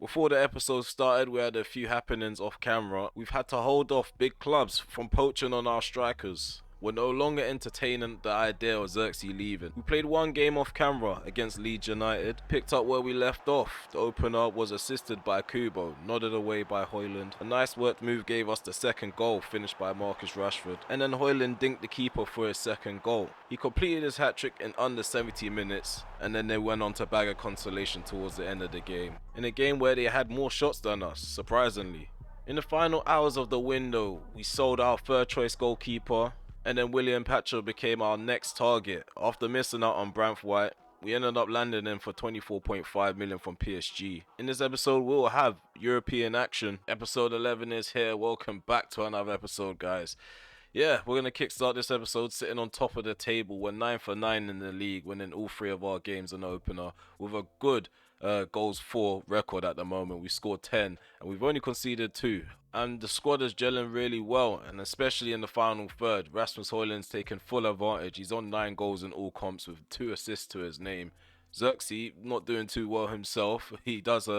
Before the episode started, we had a few happenings off camera. We've had to hold off big clubs from poaching on our strikers. We're no longer entertaining the idea of Xerxes leaving. We played one game off camera against Leeds United, picked up where we left off. The opener was assisted by Kubo, nodded away by Højlund. A nice worked move gave us the second goal, finished by Marcus Rashford. And then Højlund dinked the keeper for his second goal. He completed his hat-trick in under 70 minutes, and then they went on to bag a consolation towards the end of the game. In a game where they had more shots than us, surprisingly. In the final hours of the window, we sold our third choice goalkeeper, and then William Pacho became our next target. After missing out on White, we ended up landing him for 24.5 million from PSG. In this episode, we'll have European action. Episode 11 is here. Welcome back to another episode, guys. Yeah, we're going to kickstart this episode sitting on top of the table. We're 9 for 9 in the league, winning all 3 of our games in the opener with a good goals for record at the moment. We scored 10 and we've only conceded 2. And the squad is gelling really well, and especially in the final third. Rasmus Højlund's taken full advantage. He's on 9 goals in all comps with 2 assists to his name. Xerxes not doing too well himself. He does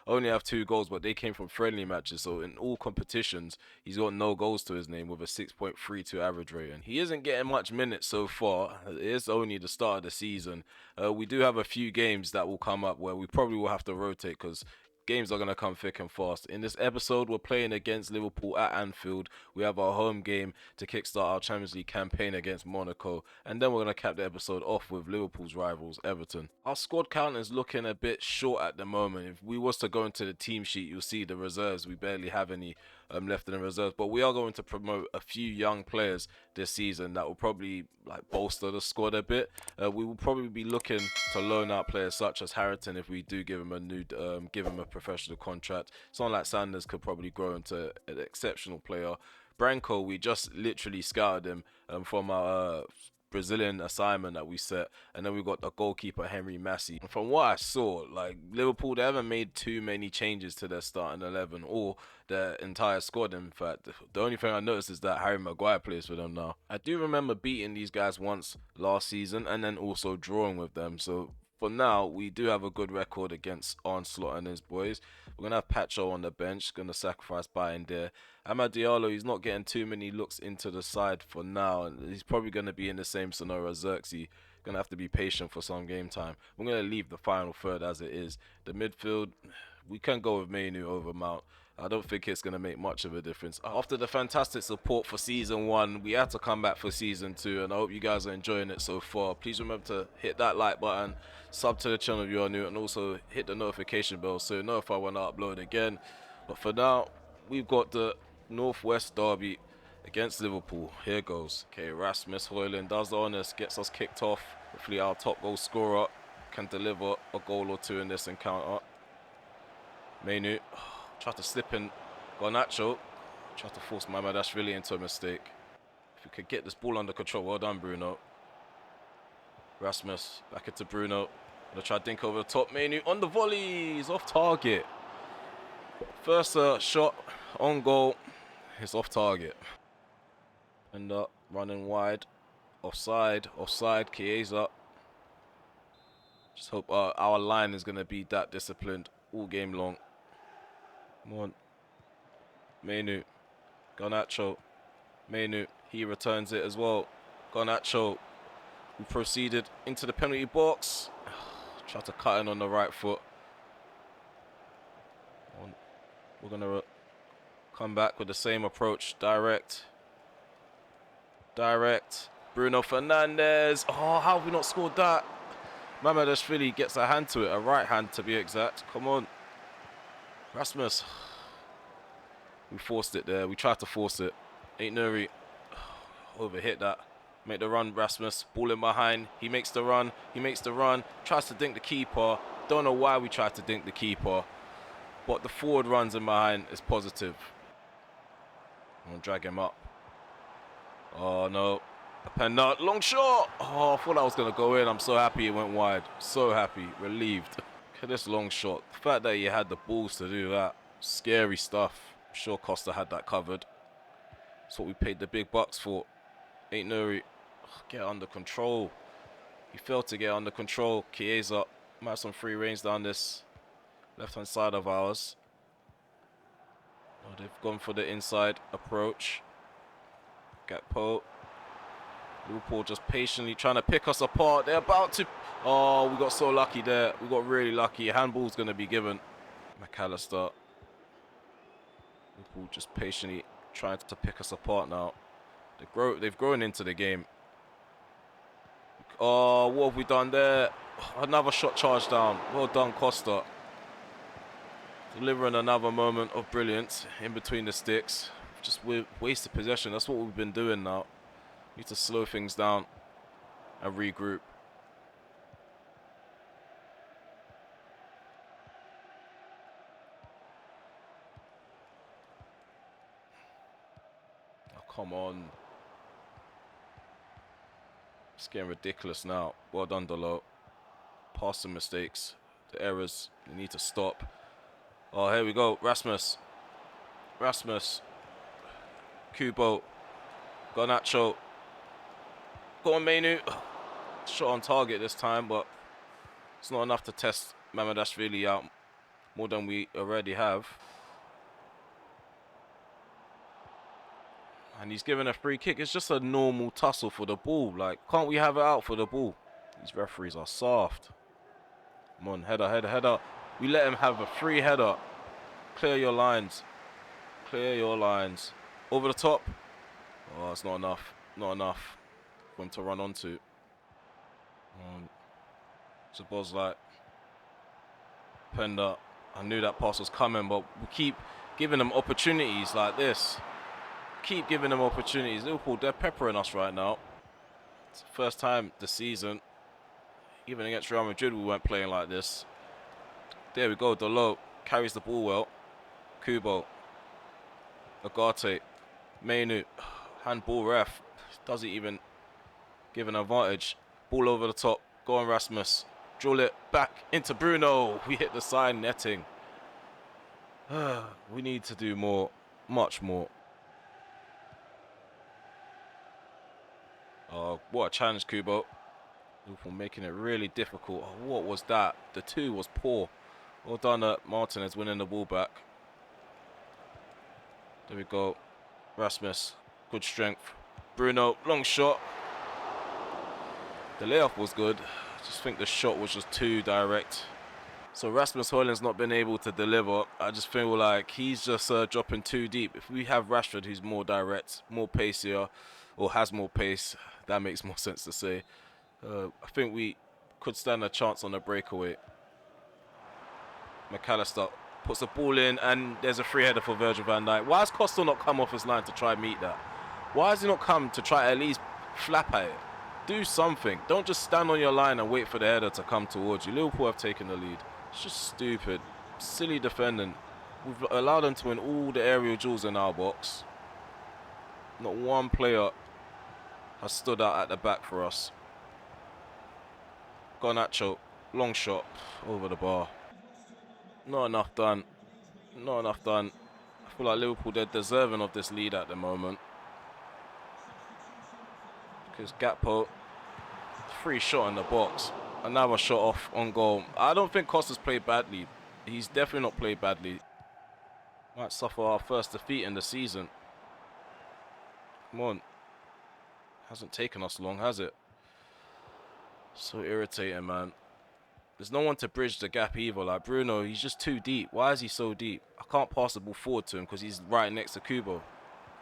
only have 2 goals, but they came from friendly matches. So in all competitions, he's got no goals to his name with a 6.32 average rating. He isn't getting much minutes so far. It is only the start of the season. We do have a few games that will come up where we probably will have to rotate because games are going to come thick and fast. In this episode, we're playing against Liverpool at Anfield. We have our home game to kickstart our Champions League campaign against Monaco. And then we're going to cap the episode off with Liverpool's rivals, Everton. Our squad count is looking a bit short at the moment. If we was to go into the team sheet, you'll see the reserves. We barely have any left in the reserves. But we are going to promote a few young players this season that will probably bolster the squad a bit. We will probably be looking to loan out players such as Harrington if we do give him a professional contract. Someone like Sanders could probably grow into an exceptional player. Branco, we just literally scouted him from our Brazilian assignment that we set, and then we got the goalkeeper Henry Massey. From what I saw, Liverpool, they haven't made too many changes to their starting 11 or their entire squad. In fact, the only thing I noticed is that Harry Maguire plays for them now. I do remember beating these guys once last season and then also drawing with them, so for now, we do have a good record against Onslaught and his boys. We're going to have Pacho on the bench, going to sacrifice Bayern there. Amad Diallo, he's not getting too many looks into the side for now, and he's probably going to be in the same scenario as Xerxes. Going to have to be patient for some game time. We're going to leave the final third as it is. The midfield, we can go with Mainu over Mount. I don't think it's going to make much of a difference. After the fantastic support for Season 1, we had to come back for Season 2, and I hope you guys are enjoying it so far. Please remember to hit that like button, sub to the channel if you are new, and also hit the notification bell so you know if I want to upload again. But for now, we've got the Northwest Derby against Liverpool. Here goes. Okay, Rasmus Højlund does the honors, gets us kicked off. Hopefully our top goal scorer can deliver a goal or 2 in this encounter. Mainu. Tried to slip in Garnacho. Tried to force Mamardashvili into a mistake. If we could get this ball under control, well done, Bruno. Rasmus, back into Bruno. Gonna try to dink over the top. Mainu on the volley. He's off target. First shot on goal. It's off target. End up running wide. Offside. Offside. Chiesa. Just hope our line is going to be that disciplined all game long. Come on. Mainu. Garnacho. Mainu. He returns it as well. Garnacho. We proceeded into the penalty box. Try to cut in on the right foot. We're going to come back with the same approach. Direct. Direct. Bruno Fernandes. Oh, how have we not scored that? Mamardashvili gets a hand to it. A right hand to be exact. Come on. Rasmus. We forced it there. We tried to force it. Ain't Nuri. Overhit that. Make the run, Rasmus. Ball in behind. He makes the run. He makes the run. Tries to dink the keeper. Don't know why we tried to dink the keeper. But the forward runs in behind is positive. I'm going to drag him up. Oh, no. A pen out. Long shot. Oh, I thought that was going to go in. I'm so happy it went wide. So happy. Relieved. Look at this long shot. The fact that he had the balls to do that. Scary stuff. I'm sure Costa had that covered. That's what we paid the big bucks for. Ain't Nuri. Get under control. He failed to get under control. Chiesa might have some free reins down this. Left-hand side of ours. Oh, they've gone for the inside approach. Gakpo. Liverpool just patiently trying to pick us apart. They're about to... Oh, we got so lucky there. We got really lucky. Handball's going to be given. McAllister. Liverpool just patiently trying to pick us apart now. They've grown into the game. Oh, what have we done there? Another shot charged down. Well done, Costa. Delivering another moment of brilliance in between the sticks. Just wasted possession. That's what we've been doing now. Need to slow things down and regroup. Oh, come on. It's getting ridiculous now. Well done, Delo. Passing mistakes. The errors. They need to stop. Oh, here we go. Rasmus. Kubo. Garnacho. Go on, Mainu. Shot on target this time, but it's not enough to test Mamardashvili out more than we already have. And he's given a free kick. It's just a normal tussle for the ball. Like, can't we have it out for the ball? These referees are soft. Come on, header. We let him have a free header. Clear your lines. Over the top. Oh, it's not enough. Not enough for him to run onto. Suppose like Pender. I knew that pass was coming, but we keep giving them opportunities like this. Keep giving them opportunities. Liverpool, they're peppering us right now. It's the first time this season. Even against Real Madrid, we weren't playing like this. There we go. Delo carries the ball well. Kubo. Agate. Mainu. Handball ref. Doesn't even give an advantage. Ball over the top. Go on, Rasmus. Drill it back into Bruno. We hit the side netting. We need to do more. Much more. Oh, what a challenge, Kubo. Liverpool making it really difficult. Oh, what was that? The 2 was poor. Well done at Martinez winning the ball back. There we go. Rasmus, good strength. Bruno, long shot. The layoff was good. I just think the shot was just too direct. So Rasmus Højlund's not been able to deliver. I just feel like he's just dropping too deep. If we have Rashford who's more direct, more pacier, or has more pace, that makes more sense to say. I think we could stand a chance on a breakaway. McAllister puts the ball in, and there's a free header for Virgil van Dijk. Why has Costa not come off his line to try and meet that? Why has he not come to try at least flap at it? Do something. Don't just stand on your line and wait for the header to come towards you. Liverpool have taken the lead. It's just stupid. Silly defending. We've allowed them to win all the aerial duels in our box. Not one player has stood out at the back for us. Garnacho, long shot over the bar. Not enough done. Not enough done. I feel like Liverpool, they're deserving of this lead at the moment. Because Gakpo, free shot in the box. Another shot off on goal. I don't think Costa's played badly. He's definitely not played badly. Might suffer our first defeat in the season. Come on. Hasn't taken us long, has it? So irritating, man. There's no one to bridge the gap either. Like Bruno, he's just too deep. Why is he so deep? I can't pass the ball forward to him because he's right next to Kubo.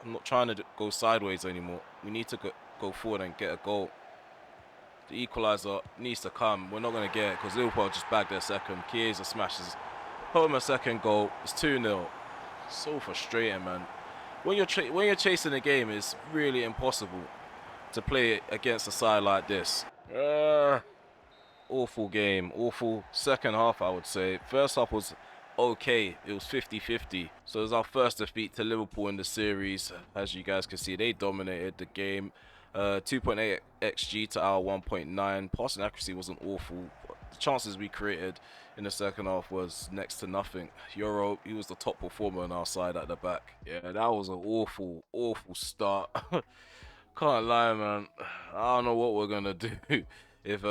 I'm not trying to go sideways anymore. We need to go forward and get a goal. The equaliser needs to come. We're not going to get it because Liverpool just bagged their second. Chiesa smashes home a second goal. It's 2-0. So frustrating, man. When you're chasing a game, it's really impossible to play against a side like this. Awful game. Awful second half, I would say. First half was okay. It was 50-50. So it was our first defeat to Liverpool in the series. As you guys can see, they dominated the game. 2.8 XG to our 1.9. Passing accuracy wasn't awful. The chances we created in the second half was next to nothing. Euro, he was the top performer on our side at the back. Yeah, that was an awful, awful start. Can't lie, man. I don't know what we're gonna do if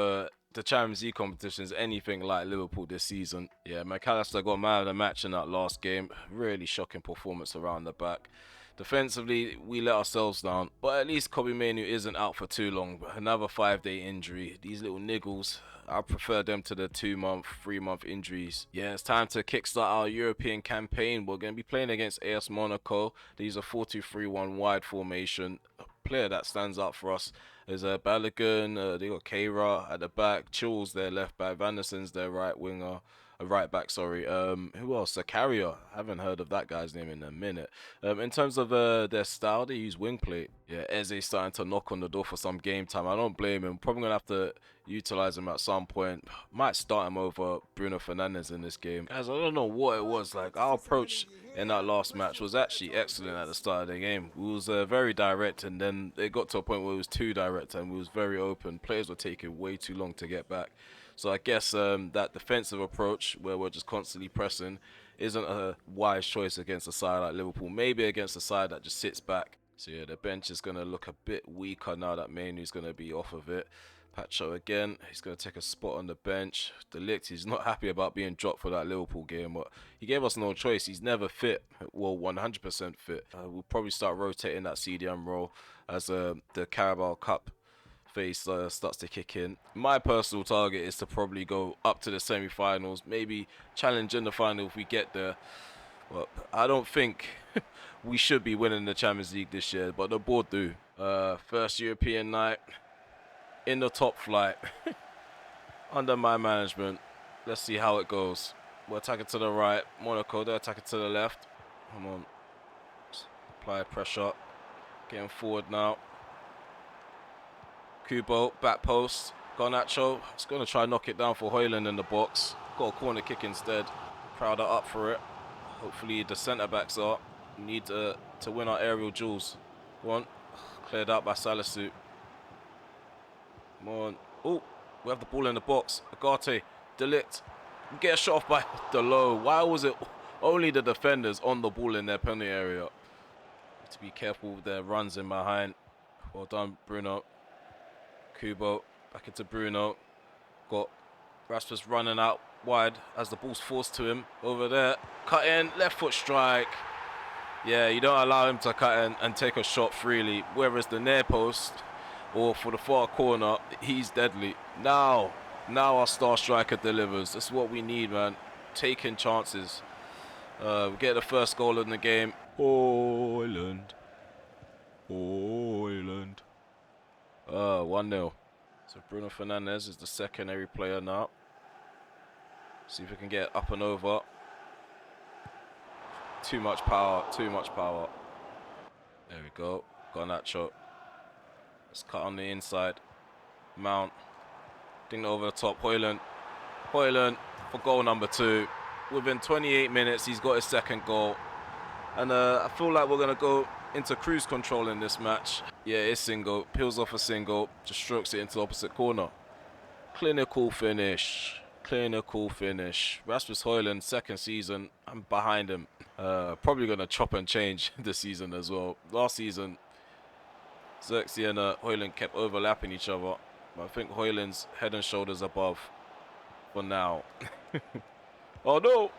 the Champions League competition is anything like Liverpool this season. Yeah, McAllister got man of the match in that last game. Really shocking performance around the back. Defensively, we let ourselves down, but at least Kobe Mainoo isn't out for too long. Another 5-day injury. These little niggles, I prefer them to the 2-month, 3-month injuries. Yeah, it's time to kickstart our European campaign. We're going to be playing against AS Monaco. These are 4-2-3-1 wide formation. A player that stands out for us is Balogun. They got Keira at the back. Chills their left back. Vanderson's their right winger. Right back, sorry. Who else? Carrier. I haven't heard of that guy's name in a minute. In terms of their style, they use wing play. Yeah, Eze's starting to knock on the door for some game time. I don't blame him. Probably gonna have to utilize him at some point. Might start him over Bruno Fernandes in this game. Guys, I don't know what it was like. Our approach in that last match was actually excellent at the start of the game. We was very direct, and then it got to a point where it was too direct, and we was very open. Players were taking way too long to get back. So I guess that defensive approach, where we're just constantly pressing, isn't a wise choice against a side like Liverpool. Maybe against a side that just sits back. So yeah, the bench is going to look a bit weaker now that Mainoo's going to be off of it. Pacho again, he's going to take a spot on the bench. De Ligt, he's not happy about being dropped for that Liverpool game, but he gave us no choice. He's never fit, well, 100% fit. We'll probably start rotating that CDM role as the Carabao Cup phase starts to kick in. My personal target is to probably go up to the semi-finals, maybe challenge in the final if we get there. But I don't think we should be winning the Champions League this year, but the board do. First European night in the top flight under my management. Let's see how it goes. We're attacking to the right. Monaco, they're attacking to the left. Come on. Apply pressure. Getting forward now. Kubo, back post. Garnacho. It's going to try and knock it down for Højlund in the box. Got a corner kick instead. Crowd are up for it. Hopefully the centre-backs are. We need to win our aerial duels. Go on. Cleared out by Salisu. Come on. Oh, we have the ball in the box. Agate, De Ligt. Get a shot off by Delo. Why was it only the defenders on the ball in their penalty area? Need to be careful with their runs in behind. Well done, Bruno. Kubo, back into Bruno. Got Rasmus running out wide as the ball's forced to him. Over there, cut in, left foot strike. Yeah, you don't allow him to cut in and take a shot freely. Whereas the near post or for the far corner, he's deadly. Now our star striker delivers. That's what we need, man. Taking chances. We get the first goal in the game. Højlund. 1-0. So Bruno Fernandes is the secondary player now. See if we can get up and over. Too much power. There we go. Garnacho. Let's cut on the inside. Mount. Ding over the top. Højlund for goal number 2. Within 28 minutes, he's got his second goal. And I feel like we're going to go into cruise control in this match. Yeah, it's single. Peels off a single. Just strokes it into the opposite corner. Clinical finish. Rasmus Højlund, second season. I'm behind him. Probably going to chop and change this season as well. Last season, Xerxes and Højlund kept overlapping each other. But I think Højlund's head and shoulders above for now. Oh no!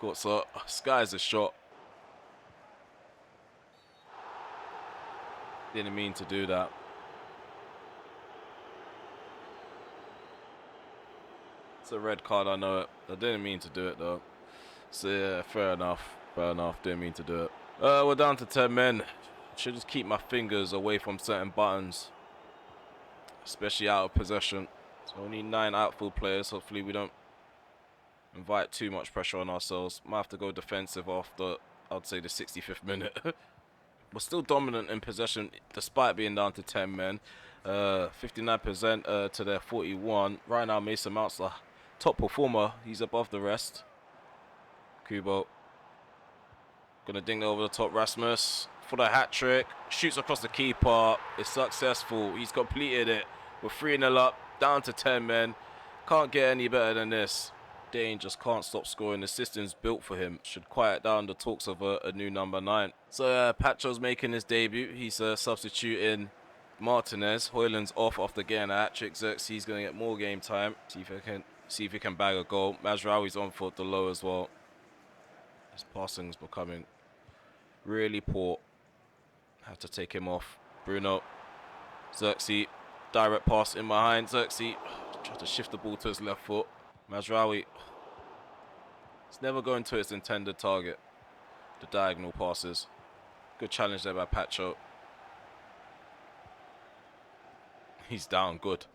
Got so skies a shot. Didn't mean to do that. It's a red card, I know it. I didn't mean to do it though. So yeah, fair enough. Didn't mean to do it. We're down to 10 men. Should just keep my fingers away from certain buttons, especially out of possession. So we need 9 outfield players. Hopefully we don't invite too much pressure on ourselves. Might have to go defensive after, I'd say, the 65th minute. We're still dominant in possession despite being down to 10 men. 59% to their 41. Right now Mason Mount's the top performer. He's above the rest. Kubo. Gonna ding over the top. Rasmus for the hat-trick. Shoots across the keeper. It's successful. He's completed it. We're 3-0 up. Down to 10 men. Can't get any better than this. Dane just can't stop scoring. The system's built for him. Should quiet down the talks of a new number 9. So Pacho's making his debut. He's substituting Martinez. Hoyland's off the getting a hat-trick. Xerxes going to get more game time. See if he can bag a goal. Mazraoui's on for the low as well. His passing's becoming really poor. Have to take him off. Bruno. Xerxes. Direct pass in behind. Xerxes tries to shift the ball to his left foot. Mazraoui. It's never going to its intended target. The diagonal passes. Good challenge there by Pacho. He's down. Good.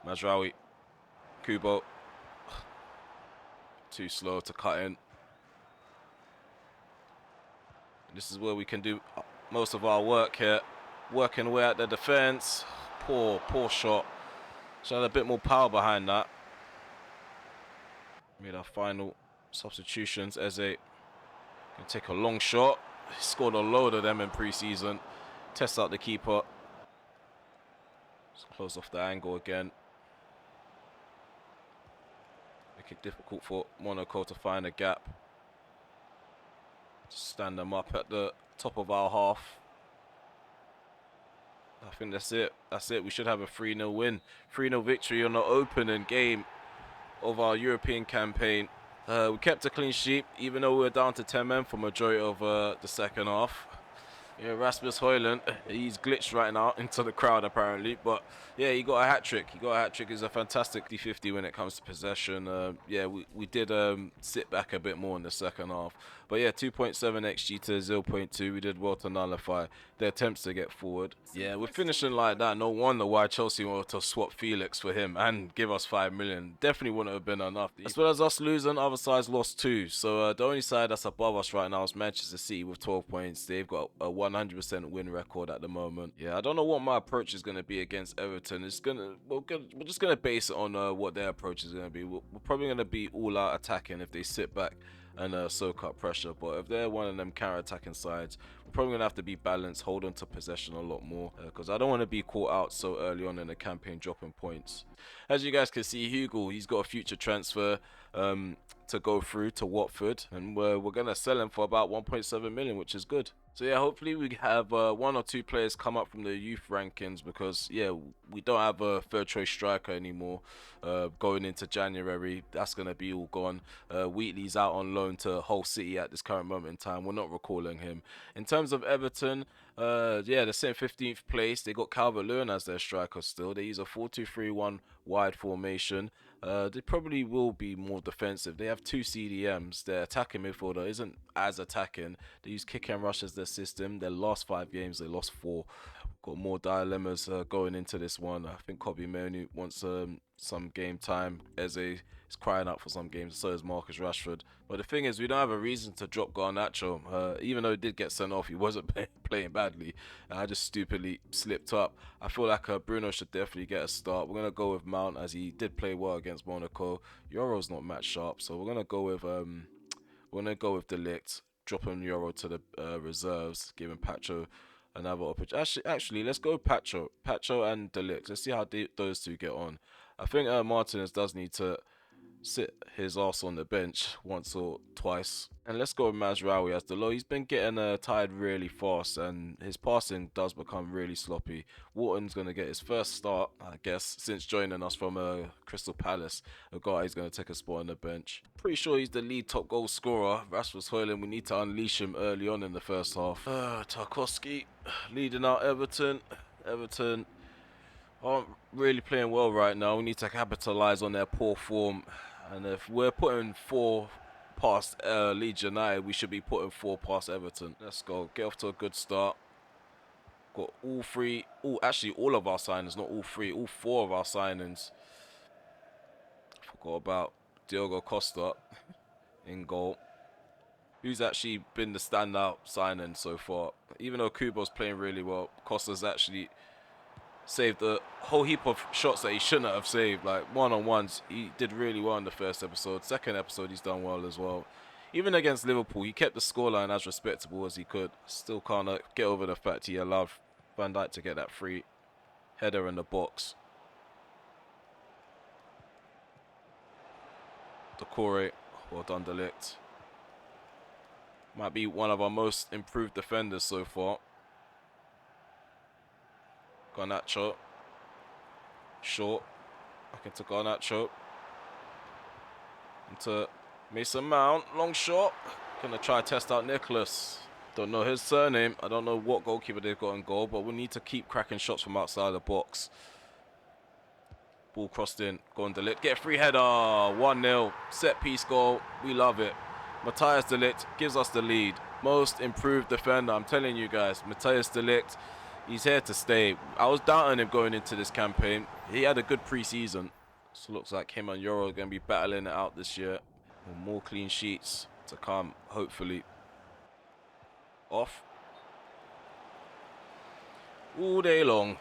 Mazraoui. Kubo. Too slow to cut in. This is where we can do most of our work here. Working away at the defense. Poor shot. Should have a bit more power behind that. Made our final substitutions. Eze can take a long shot. He scored a load of them in pre-season. Test out the keeper. Just close off the angle again. Make it difficult for Monaco to find a gap. Just stand them up at the top of our half. I think that's it. That's it. We should have a 3-0 win. 3-0 victory on the opening game of our European campaign. We kept a clean sheet, even though we were down to 10 men for majority of the second half. Yeah, Rasmus Højlund, he's glitched right now into the crowd apparently, but yeah, he got a hat-trick. He got a hat-trick. He's a fantastic 50-50 when it comes to possession. Yeah, we did sit back a bit more in the second half. But yeah, 2.7 XG to 0.2. We did well to nullify their attempts to get forward. Yeah, we're finishing like that. No wonder why Chelsea wanted to swap Felix for him and give us 5 million. Definitely wouldn't have been enough. As well as us losing, other sides lost too. So the only side that's above us right now is Manchester City with 12 points. They've got a 100% win record at the moment. Yeah, I don't know what my approach is going to be against Everton. We're just going to base it on what their approach is going to be. We're probably going to be all out attacking if they sit back and soak up pressure. But if they're one of them counter-attacking sides, we're probably going to have to be balanced, hold on to possession a lot more, because I don't want to be caught out so early on in the campaign dropping points. As you guys can see, Hugo, he's got a future transfer to go through to Watford, and we're going to sell him for about 1.7 million, which is good. So yeah, hopefully we have 1 or 2 players come up from the youth rankings, because yeah, we don't have a third choice striker anymore going into January. That's going to be all gone. Wheatley's out on loan to Hull City at this current moment in time. We're not recalling him. In terms of Everton, yeah, they're sitting 15th place. They got Calvert-Lewin as their striker still. They use a 4-2-3-1 wide formation. They probably will be more defensive. They have 2 CDMs. Their attacking midfielder isn't as attacking. They use kick and rush as their system. Their last 5 games, they lost 4. Got more dilemmas going into this one. I think Kobe Manu wants some game time. Eze is crying out for some games. So is Marcus Rashford. But the thing is, we don't have a reason to drop Garnacho. Even though he did get sent off, he wasn't playing badly. I just stupidly slipped up. I feel like Bruno should definitely get a start. We're gonna go with Mount, as he did play well against Monaco. Euro's not match sharp, so we're gonna go with De Ligt. Dropping Euro to the reserves, giving Pacho another opportunity. Actually, let's go Pacho and De Ligt. Let's see how those two get on. I think Martinez does need to sit his ass on the bench once or twice. And let's go with Mazraoui as the low. He's been getting tired really fast, and his passing does become really sloppy. Wharton's going to get his first start, I guess, since joining us from Crystal Palace. A guy who's going to take a spot on the bench. Pretty sure he's the lead top goal scorer. Rasmus Højlund, we need to unleash him early on in the first half. Tarkowski leading out Everton. Everton aren't really playing well right now. We need to capitalise on their poor form. And if we're putting 4 past Leeds United, we should be putting 4 past Everton. Let's go. Get off to a good start. Got all 3. Actually, all of our signings, not all 3. All 4 of our signings. Forgot about Diogo Costa in goal. Who's actually been the standout signing so far. Even though Kubo's playing really well, Costa's actually saved a whole heap of shots that he shouldn't have saved. Like one-on-ones, he did really well in the first episode. Second episode, he's done well as well. Even against Liverpool, he kept the scoreline as respectable as he could. Still can't get over the fact he allowed Van Dijk to get that free header in the box. Decore, well done, De Ligt. Might be one of our most improved defenders so far. Garnacho. Short. Back into Garnacho. Into Mason Mount. Long shot. Gonna try to test out Nicholas. Don't know his surname. I don't know what goalkeeper they've got in goal, but we need to keep cracking shots from outside the box. Ball crossed in. Go on, De Ligt. Get a free header. 1-0. Set piece goal. We love it. Matthias De Ligt gives us the lead. Most improved defender. I'm telling you guys. Matthias De Ligt. He's here to stay. I was doubting him going into this campaign. He had a good pre-season. So looks like him and Euro are going to be battling it out this year. And more clean sheets to come, hopefully. Off. All day long.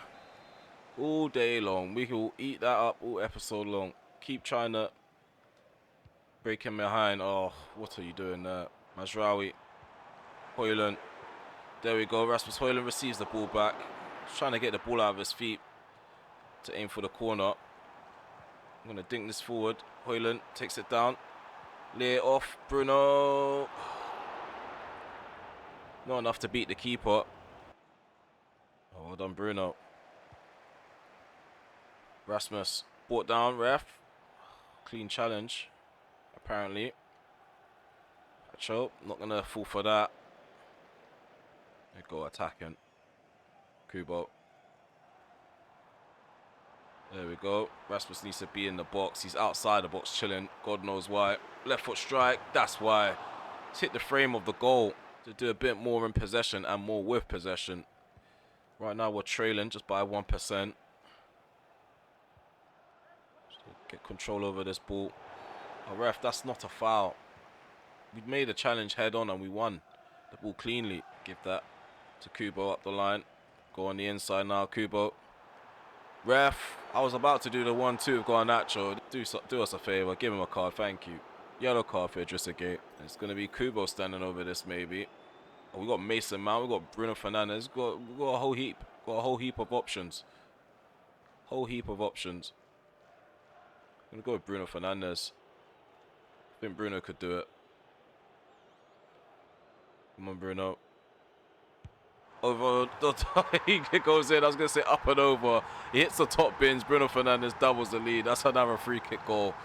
All day long. We will eat that up all episode long. Keep trying to break him behind. Oh, what are you doing there? Mazraoui. Højlund. There we go. Rasmus Højlund receives the ball back. He's trying to get the ball out of his feet to aim for the corner. I'm going to dink this forward. Højlund takes it down. Lay it off. Bruno. Not enough to beat the keeper. Oh, well done, Bruno. Rasmus brought down, ref. Clean challenge, apparently. Pacho, not going to fall for that. They go attacking. Kubo. There we go. Rasmus needs to be in the box. He's outside the box chilling. God knows why. Left foot strike. That's why. He's hit the frame of the goal to do a bit more in possession and more with possession. Right now we're trailing just by 1%. Get control over this ball. Oh, ref, that's not a foul. We made a challenge head on and we won the ball cleanly. Give that to Kubo up the line. Go on the inside now, Kubo. Ref, I was about to do the 1-2 of Garnacho. Do us a favour, give him a card, thank you. Yellow card for Idrissa Gueye. It's going to be Kubo standing over this maybe. Oh, we got Mason Mount, we got Bruno Fernandes. We got a whole heap. Got a whole heap of options. Whole heap of options. I'm going to go with Bruno Fernandes. I think Bruno could do it. Come on, Bruno. Over the top. He goes in. I was going to say up and over. He hits the top bins. Bruno Fernandes doubles the lead. That's another free kick goal.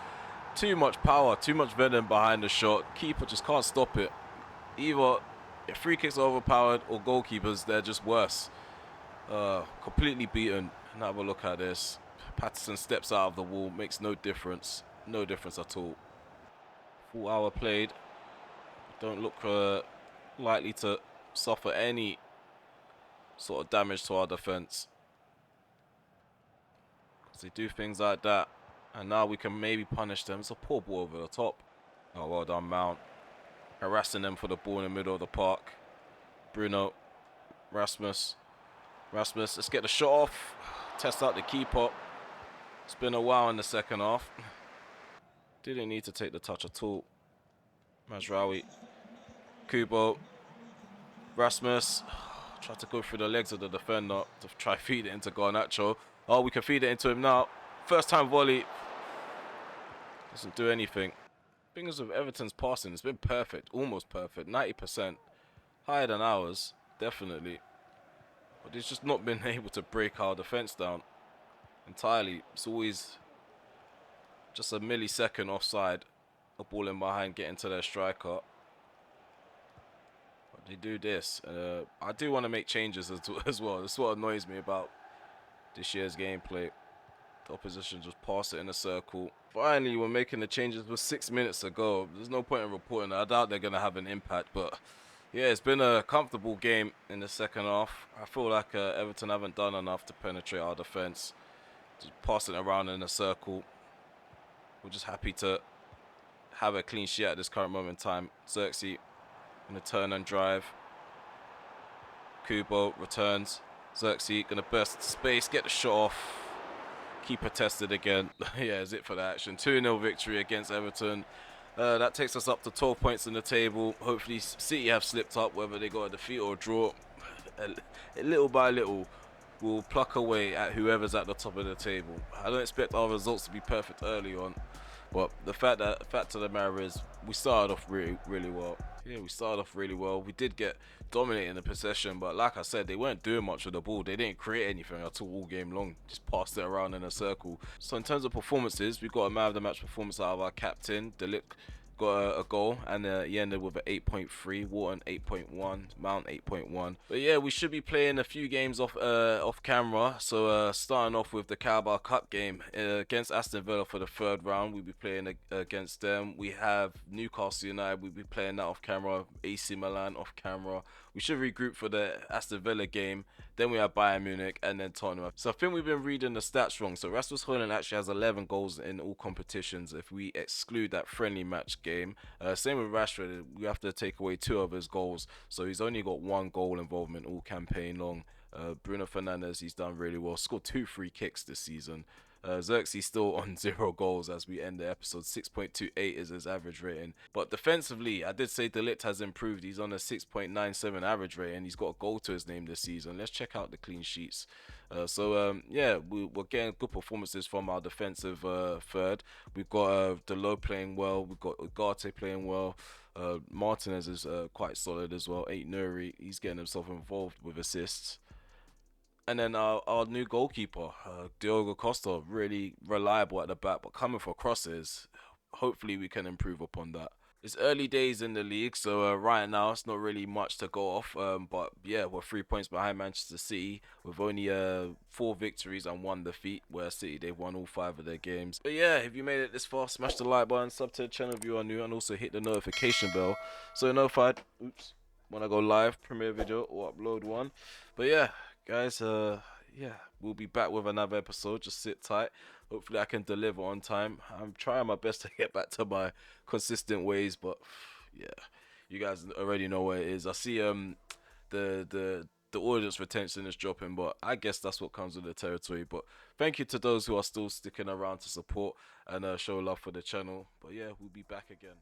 Too much power. Too much venom behind the shot. Keeper just can't stop it. Either if free kicks are overpowered or goalkeepers, they're just worse. Completely beaten. Now have a look at this. Patterson steps out of the wall. Makes no difference. No difference at all. Full hour played. Don't look likely to suffer any sort of damage to our defense, because they do things like that, and now we can maybe punish them. It's a poor ball over the top. Oh, well done, Mount. Harassing them for the ball in the middle of the park. Bruno. Rasmus. Let's get the shot off. Test out the keeper. It's been a while in the second half. Didn't need to take the touch at all. Mazraoui. Kubo. Rasmus. Tried to go through the legs of the defender to try feed it into Garnacho. Oh, we can feed it into him now. First time volley. Doesn't do anything. Thing is with Everton's passing, it's been perfect. Almost perfect. 90%. Higher than ours. Definitely. But it's just not been able to break our defence down entirely. It's always just a millisecond offside. A ball in behind getting to their striker. They do this. I do want to make changes as well. That's what annoys me about this year's gameplay. The opposition just pass it in a circle. Finally, we're making the changes with 6 minutes ago. There's no point in reporting that. I doubt they're going to have an impact. But yeah, it's been a comfortable game in the second half. I feel like Everton haven't done enough to penetrate our defence. Just passing it around in a circle. We're just happy to have a clean sheet at this current moment in time. Xerxes. Gonna turn and drive. Kubo returns. Xerxes gonna burst into space, get the shot off. Keeper tested again. Yeah, is it for the action. 2-0 victory against Everton. That takes us up to 12 points in the table. Hopefully City have slipped up, whether they got a defeat or a draw. Little by little, we'll pluck away at whoever's at the top of the table. I don't expect our results to be perfect early on, But the fact of the matter is, we started off really well. Yeah, we started off really well. We did get dominating the possession, but like I said, they weren't doing much with the ball. They didn't create anything at all game long. Just passed it around in a circle. So in terms of performances, we got a man of the match performance out of our captain, Delic. Got a goal, and he ended with an 8.3, Wharton 8.1, Mount 8.1. But yeah, we should be playing a few games off camera. So starting off with the Carabao Cup game against Aston Villa for the third round, we'll be playing against them. We have Newcastle United, we'll be playing that off camera. AC Milan off camera. We should regroup for the Aston Villa game. Then we have Bayern Munich and then Tottenham. So I think we've been reading the stats wrong. So Rasmus Højlund actually has 11 goals in all competitions if we exclude that friendly match game. Same with Rashford. We have to take away 2 of his goals. So he's only got 1 goal involvement all campaign long. Bruno Fernandes, he's done really well. Scored 2 free kicks this season. Xerxes still on 0 goals as we end the episode. 6.28 is his average rating. But defensively, I did say De Ligt has improved. He's on a 6.97 average rating. He's got a goal to his name this season. Let's check out the clean sheets. Yeah, we're getting good performances from our defensive third. We've got Delo playing well. We've got Ugarte playing well. Martinez is quite solid as well. 8 Nuri, he's getting himself involved with assists. And then our new goalkeeper, Diogo Costa, really reliable at the back, but coming for crosses. Hopefully, we can improve upon that. It's early days in the league, so right now it's not really much to go off. But yeah, we're 3 points behind Manchester City with only 4 victories and 1 defeat. Where City they've won all 5 of their games. But yeah, if you made it this far, smash the like button, sub to the channel if you are new, and also hit the notification bell so you're notified. Oops, when I go live, premiere video or upload one. But yeah, guys, yeah, we'll be back with another episode. Just sit tight. Hopefully I can deliver on time. I'm trying my best to get back to my consistent ways, but yeah, you guys already know where it is. I see the audience retention is dropping, but I guess that's what comes with the territory. But thank you to those who are still sticking around to support and show love for the channel. But yeah, we'll be back again.